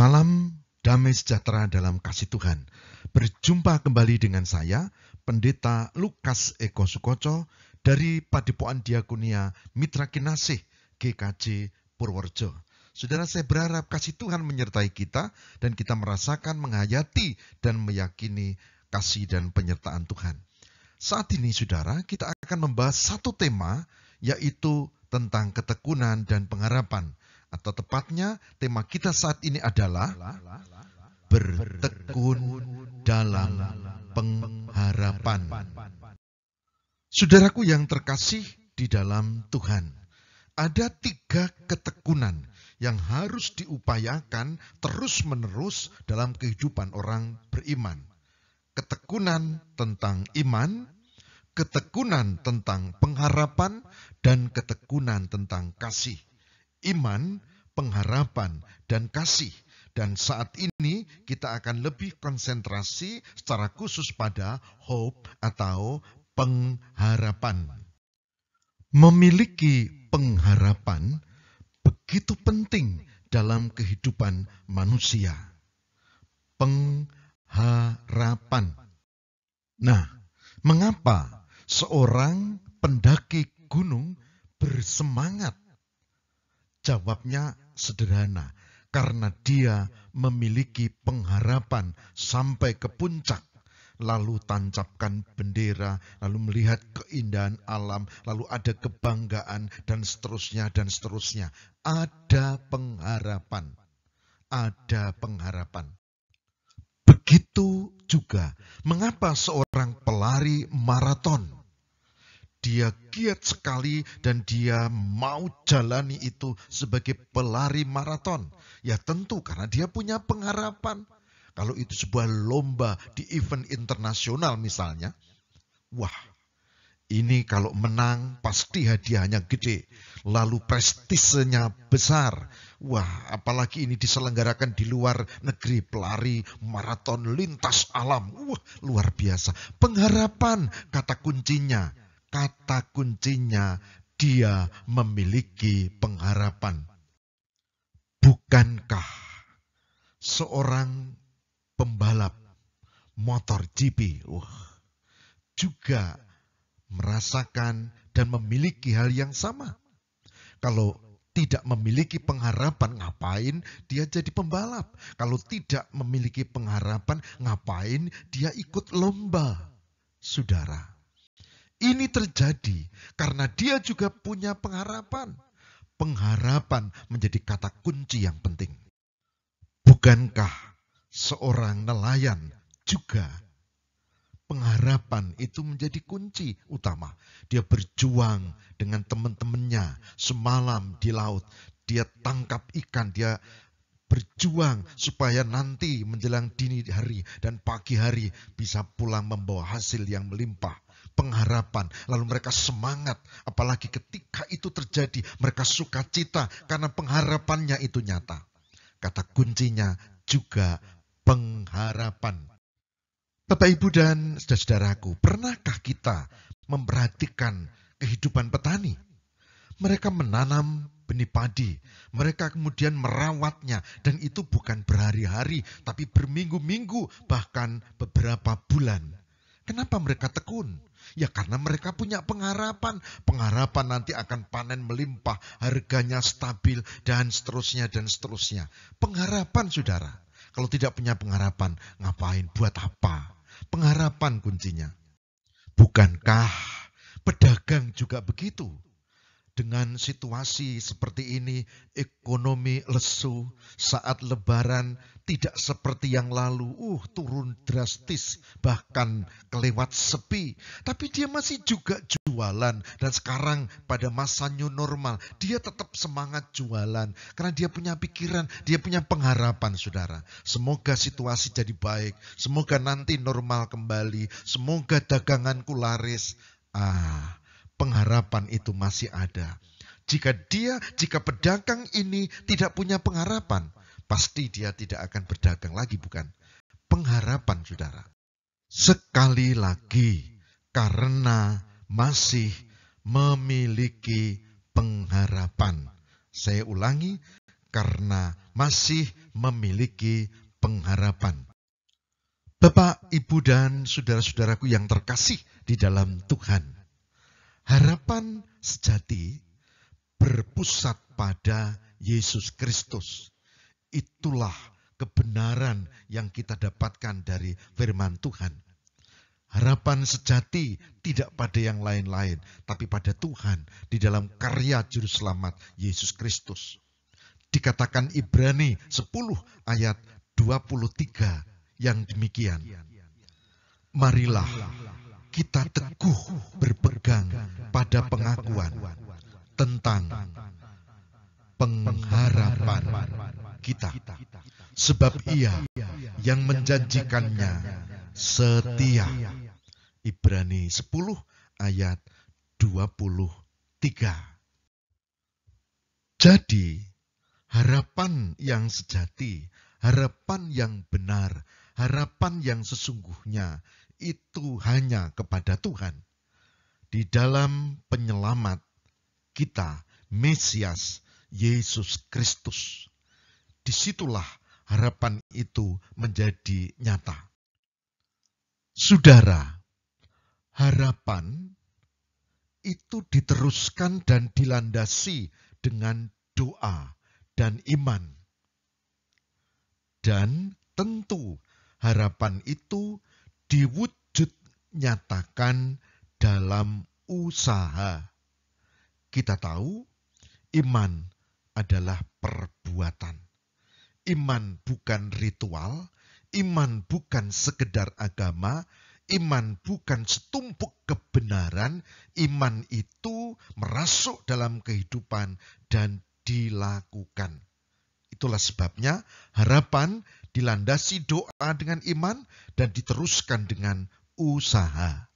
Salam damai sejahtera dalam kasih Tuhan. Berjumpa kembali dengan saya, Pendeta Lukas Eko Sukoco dari Padepokan Diakonia Mitra Kinasih GKJ Purworejo. Saudara, saya berharap kasih Tuhan menyertai kita dan kita merasakan, menghayati dan meyakini kasih dan penyertaan Tuhan. Saat ini saudara, kita akan membahas satu tema, yaitu tentang ketekunan dan pengharapan. Atau tepatnya tema kita saat ini adalah bertekun dalam pengharapan. Saudaraku yang terkasih di dalam Tuhan, ada 3 ketekunan yang harus diupayakan terus-menerus dalam kehidupan orang beriman. Ketekunan tentang iman, ketekunan tentang pengharapan, dan ketekunan tentang kasih. Iman, pengharapan, dan kasih. Dan saat ini kita akan lebih konsentrasi secara khusus pada hope atau pengharapan. Memiliki pengharapan begitu penting dalam kehidupan manusia. Pengharapan. Nah, mengapa seorang pendaki gunung bersemangat? Jawabnya sederhana, karena dia memiliki pengharapan sampai ke puncak, lalu tancapkan bendera, lalu melihat keindahan alam, lalu ada kebanggaan, dan seterusnya, dan seterusnya. Ada pengharapan. Ada pengharapan. Begitu juga, mengapa seorang pelari maraton? Dia giat sekali dan dia mau jalani itu sebagai pelari maraton. Ya tentu karena dia punya pengharapan. Kalau itu sebuah lomba di event internasional misalnya, wah, ini kalau menang pasti hadiahnya gede. Lalu prestisenya besar. Wah, apalagi ini diselenggarakan di luar negeri, pelari maraton lintas alam. Wah, luar biasa. Pengharapan kata kuncinya. Kata kuncinya, dia memiliki pengharapan. Bukankah seorang pembalap motor GP juga merasakan dan memiliki hal yang sama? Kalau tidak memiliki pengharapan, ngapain dia jadi pembalap? Kalau tidak memiliki pengharapan, ngapain dia ikut lomba? Saudara, ini terjadi karena dia juga punya pengharapan. Pengharapan menjadi kata kunci yang penting. Bukankah seorang nelayan juga pengharapan itu menjadi kunci utama? Dia berjuang dengan teman-temannya semalam di laut. Dia tangkap ikan, dia berjuang supaya nanti menjelang dini hari dan pagi hari bisa pulang membawa hasil yang melimpah. Pengharapan, lalu mereka semangat, apalagi ketika itu terjadi, mereka sukacita karena pengharapannya itu nyata. Kata kuncinya juga pengharapan. Bapak, Ibu, dan saudara-saudaraku, pernahkah kita memperhatikan kehidupan petani? Mereka menanam benih padi, mereka kemudian merawatnya, dan itu bukan berhari-hari, tapi berminggu-minggu, bahkan beberapa bulan. Kenapa mereka tekun? Ya karena mereka punya pengharapan. Pengharapan nanti akan panen melimpah, harganya stabil, dan seterusnya, dan seterusnya. Pengharapan, saudara. Kalau tidak punya pengharapan, ngapain? Buat apa? Pengharapan kuncinya. Bukankah pedagang juga begitu? Dengan situasi seperti ini, ekonomi lesu, saat lebaran tidak seperti yang lalu, turun drastis, bahkan kelewat sepi. Tapi dia masih juga jualan, dan sekarang pada masa new normal, dia tetap semangat jualan, karena dia punya pikiran, dia punya pengharapan, saudara. Semoga situasi jadi baik, semoga nanti normal kembali, semoga daganganku laris. Pengharapan itu masih ada. Jika pedagang ini tidak punya pengharapan, pasti dia tidak akan berdagang lagi, bukan? Pengharapan, saudara. Sekali lagi, karena masih memiliki pengharapan. Saya ulangi, karena masih memiliki pengharapan. Bapak, Ibu, dan saudara-saudaraku yang terkasih di dalam Tuhan, harapan sejati berpusat pada Yesus Kristus. Itulah kebenaran yang kita dapatkan dari firman Tuhan. Harapan sejati tidak pada yang lain-lain, tapi pada Tuhan di dalam karya Juru Selamat Yesus Kristus. Dikatakan Ibrani 10 ayat 23 yang demikian. Marilah kita teguh berpegang pada pengakuan tentang pengharapan kita. Sebab Ia yang menjanjikannya setia. Ibrani 10 ayat 23. Jadi, harapan yang sejati, harapan yang benar, harapan yang sesungguhnya itu hanya kepada Tuhan. Di dalam penyelamat kita, Mesias, Yesus Kristus. Disitulah harapan itu menjadi nyata. Saudara, harapan itu diteruskan dan dilandasi dengan doa dan iman. Dan tentu harapan itu diwujud nyatakan dalam usaha. Kita tahu iman adalah perbuatan. Iman bukan ritual, iman bukan sekedar agama, iman bukan setumpuk kebenaran, iman itu merasuk dalam kehidupan dan dilakukan. Itulah sebabnya harapan dilandasi doa dengan iman dan diteruskan dengan usaha.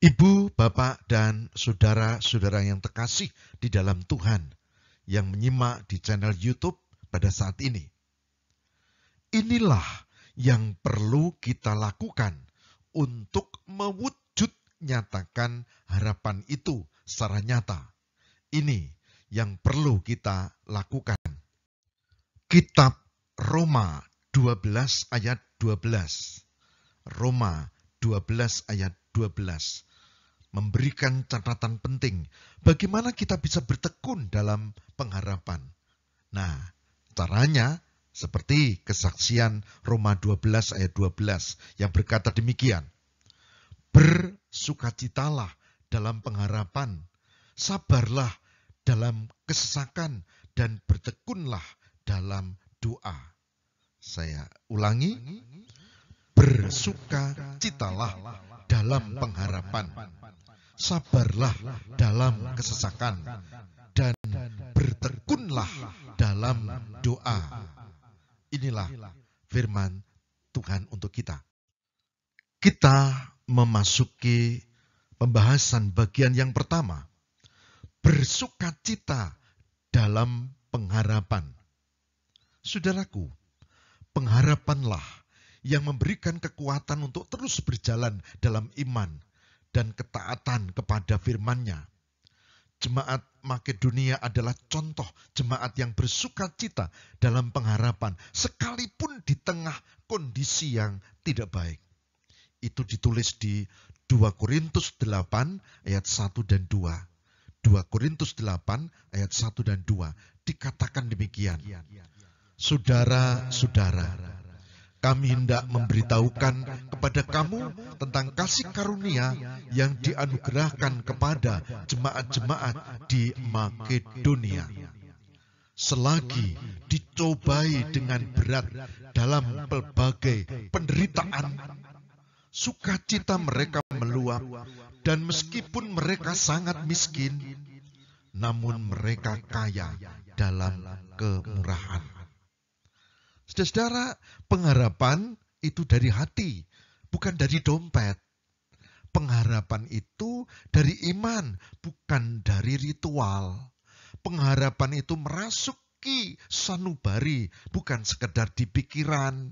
Ibu, Bapak, dan saudara-saudara yang terkasih di dalam Tuhan yang menyimak di channel YouTube pada saat ini. Inilah yang perlu kita lakukan untuk mewujud nyatakan harapan itu secara nyata. Ini yang perlu kita lakukan. Kitab Roma 12 ayat 12. Roma 12 ayat 12. Memberikan catatan penting bagaimana kita bisa bertekun dalam pengharapan. Nah, caranya seperti kesaksian Roma 12 ayat 12 yang berkata demikian. Bersukacitalah dalam pengharapan, sabarlah dalam kesesakan, dan bertekunlah dalam doa. Saya ulangi, bersukacitalah dalam pengharapan, sabarlah dalam kesesakan, dan bertekunlah dalam doa. Inilah firman Tuhan untuk kita. Kita memasuki pembahasan bagian yang pertama. Bersukacita dalam pengharapan. Saudaraku, pengharapanlah yang memberikan kekuatan untuk terus berjalan dalam iman dan ketaatan kepada firman-Nya. Jemaat Makedonia adalah contoh jemaat yang bersukacita dalam pengharapan, sekalipun di tengah kondisi yang tidak baik. Itu ditulis di 2 Korintus 8 ayat 1 dan 2. 2 Korintus 8 ayat 1 dan 2. Dikatakan demikian. Saudara-saudara, kami hendak memberitahukan kepada kamu tentang kasih karunia yang dianugerahkan kepada jemaat-jemaat di Makedonia. Selagi dicobai dengan berat dalam berbagai penderitaan, sukacita mereka meluap, dan meskipun mereka sangat miskin, namun mereka kaya dalam kemurahan. Saudara-saudara, pengharapan itu dari hati, bukan dari dompet. Pengharapan itu dari iman, bukan dari ritual. Pengharapan itu merasuki sanubari, bukan sekedar di pikiran.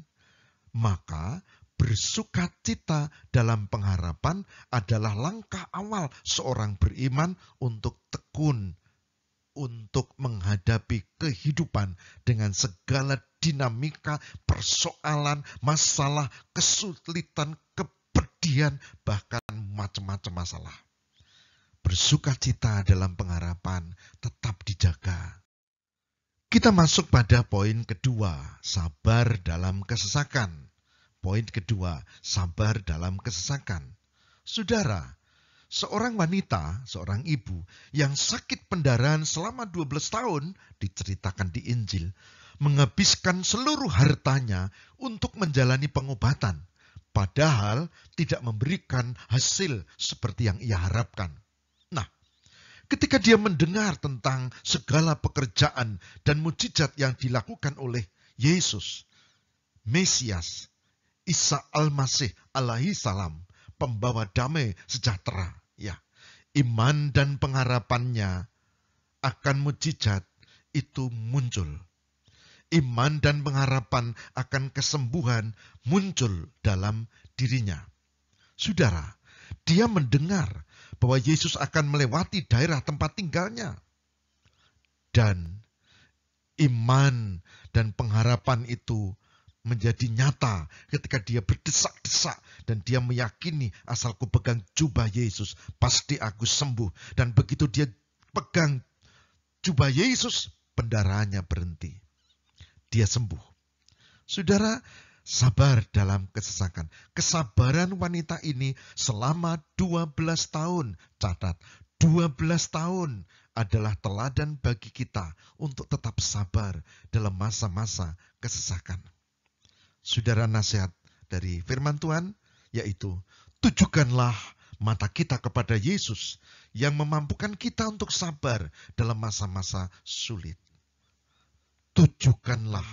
Maka bersukacita dalam pengharapan adalah langkah awal seorang beriman untuk tekun, untuk menghadapi kehidupan kehidupan dengan segala dinamika, persoalan, masalah, kesulitan, kepedihan, bahkan macam-macam masalah. Bersukacita dalam pengharapan tetap dijaga. Kita masuk pada poin kedua, sabar dalam kesesakan. Poin kedua, sabar dalam kesesakan. Saudara, seorang wanita, seorang ibu yang sakit pendarahan selama 12 tahun, diceritakan di Injil, menghabiskan seluruh hartanya untuk menjalani pengobatan, padahal tidak memberikan hasil seperti yang ia harapkan. Nah, ketika dia mendengar tentang segala pekerjaan dan mujizat yang dilakukan oleh Yesus, Mesias, Isa Al-Masih alaihi salam, pembawa damai sejahtera, ya, iman dan pengharapannya akan mujizat itu muncul. Iman dan pengharapan akan kesembuhan muncul dalam dirinya. Saudara, dia mendengar bahwa Yesus akan melewati daerah tempat tinggalnya. Dan iman dan pengharapan itu menjadi nyata ketika dia berdesak-desak dan dia meyakini asal ku pegang jubah Yesus, pasti aku sembuh. Dan begitu dia pegang jubah Yesus, pendarahannya berhenti. Dia sembuh. Saudara, sabar dalam kesesakan. Kesabaran wanita ini selama 12 tahun. Catat, 12 tahun adalah teladan bagi kita untuk tetap sabar dalam masa-masa kesesakan. Saudara, nasihat dari firman Tuhan yaitu tujukanlah mata kita kepada Yesus yang memampukan kita untuk sabar dalam masa-masa sulit. Tujukanlah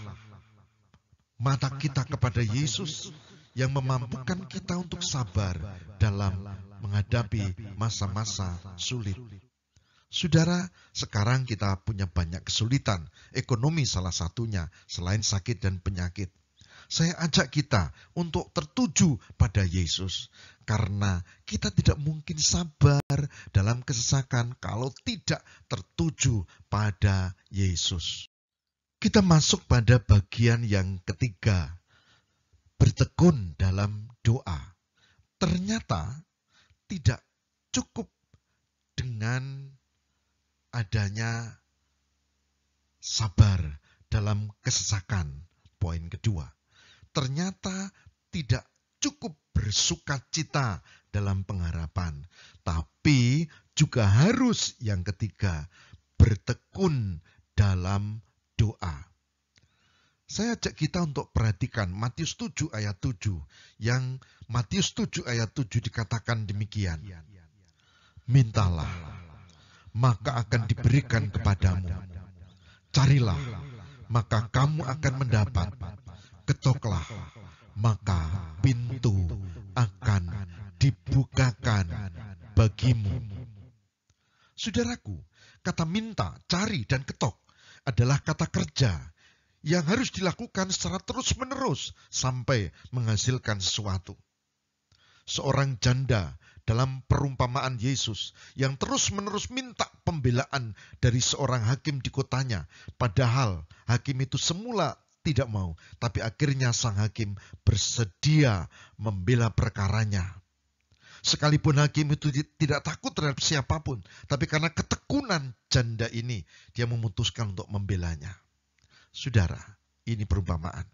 mata kita kepada Yesus yang memampukan kita untuk sabar dalam menghadapi masa-masa sulit. Saudara, sekarang kita punya banyak kesulitan, ekonomi salah satunya, selain sakit dan penyakit. Saya ajak kita untuk tertuju pada Yesus, karena kita tidak mungkin sabar dalam kesesakan kalau tidak tertuju pada Yesus. Kita masuk pada bagian yang ketiga, bertekun dalam doa. Ternyata tidak cukup dengan adanya sabar dalam kesesakan. Poin kedua, ternyata tidak cukup bersukacita dalam pengharapan, tapi juga harus yang ketiga, bertekun dalam doa. Saya ajak kita untuk perhatikan Matius 7 ayat 7, yang Matius 7 ayat 7 dikatakan demikian. Mintalah, maka akan diberikan kepadamu. Carilah, maka kamu akan mendapat. Ketoklah, maka pintu akan dibukakan bagimu. Saudaraku, kata minta, cari, dan ketok adalah kata kerja yang harus dilakukan secara terus-menerus sampai menghasilkan sesuatu. Seorang janda dalam perumpamaan Yesus yang terus-menerus minta pembelaan dari seorang hakim di kotanya, padahal hakim itu semula tidak mau, tapi akhirnya sang hakim bersedia membela perkaranya. Sekalipun hakim itu tidak takut terhadap siapapun, tapi karena ketekunan janda ini, dia memutuskan untuk membelanya. Saudara, ini perumpamaan.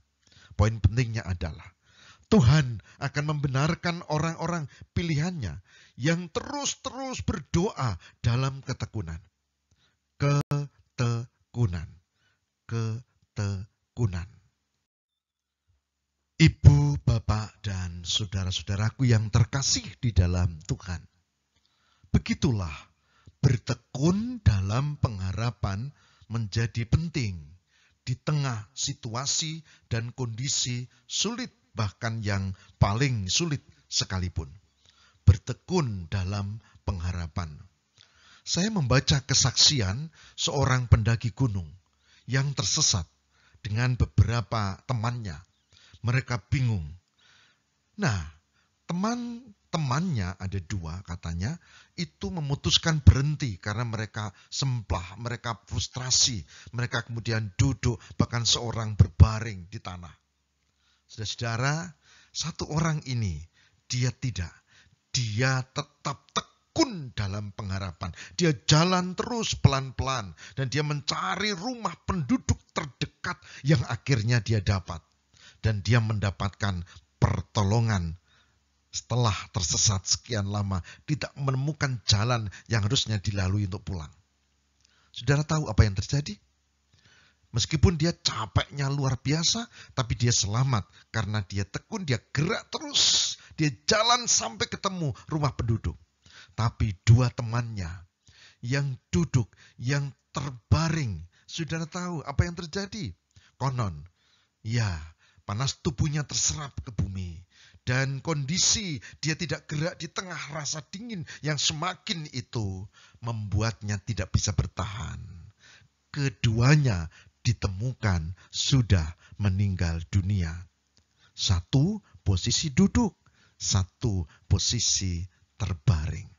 Poin pentingnya adalah Tuhan akan membenarkan orang-orang pilihannya yang terus-terus berdoa dalam ketekunan. Ketekunan. Ibu, bapak, dan saudara-saudaraku yang terkasih di dalam Tuhan. Begitulah bertekun dalam pengharapan menjadi penting di tengah situasi dan kondisi sulit, bahkan yang paling sulit sekalipun. Bertekun dalam pengharapan. Saya membaca kesaksian seorang pendaki gunung yang tersesat dengan beberapa temannya. Mereka bingung. Nah, Teman-temannya ada dua katanya, itu memutuskan berhenti karena mereka semplah, mereka frustrasi, mereka kemudian duduk, bahkan seorang berbaring di tanah. Saudara-saudara, satu orang ini, dia tidak. Dia tetap tekun dalam pengharapan. Dia jalan terus pelan-pelan. Dan dia mencari rumah penduduk terdekat yang akhirnya dia dapat. Dan dia mendapatkan pertolongan setelah tersesat sekian lama, tidak menemukan jalan yang harusnya dilalui untuk pulang. Saudara tahu apa yang terjadi? Meskipun dia capeknya luar biasa, tapi dia selamat karena dia tekun, dia gerak terus, dia jalan sampai ketemu rumah penduduk. Tapi dua temannya yang duduk, yang terbaring, saudara tahu apa yang terjadi? Konon, ya, panas tubuhnya terserap ke bumi. Dan kondisi dia tidak gerak di tengah rasa dingin yang semakin itu membuatnya tidak bisa bertahan. Keduanya ditemukan sudah meninggal dunia. Satu posisi duduk, satu posisi terbaring.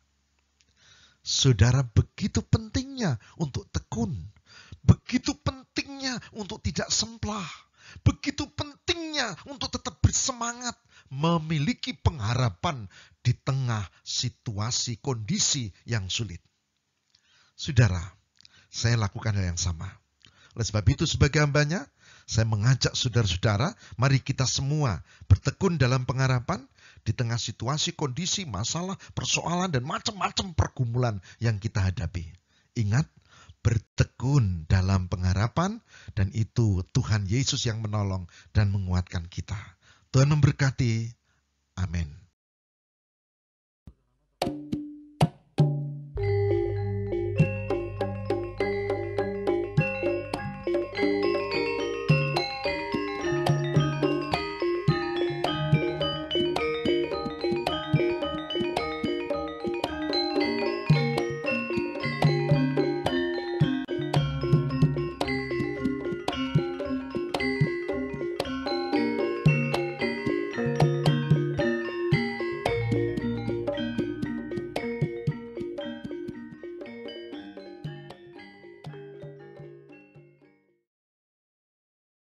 Saudara, begitu pentingnya untuk tekun. Begitu pentingnya untuk tidak semplah. Begitu pentingnya untuk tetap bersemangat, memiliki pengharapan di tengah situasi kondisi yang sulit. Saudara, saya lakukan hal yang sama. Oleh sebab itu sebagai hambanya, saya mengajak saudara-saudara, mari kita semua bertekun dalam pengharapan di tengah situasi, kondisi, masalah, persoalan, dan macam-macam pergumulan yang kita hadapi. Ingat, bertekun dalam pengharapan, dan itu Tuhan Yesus yang menolong dan menguatkan kita. Tuhan memberkati. Amin.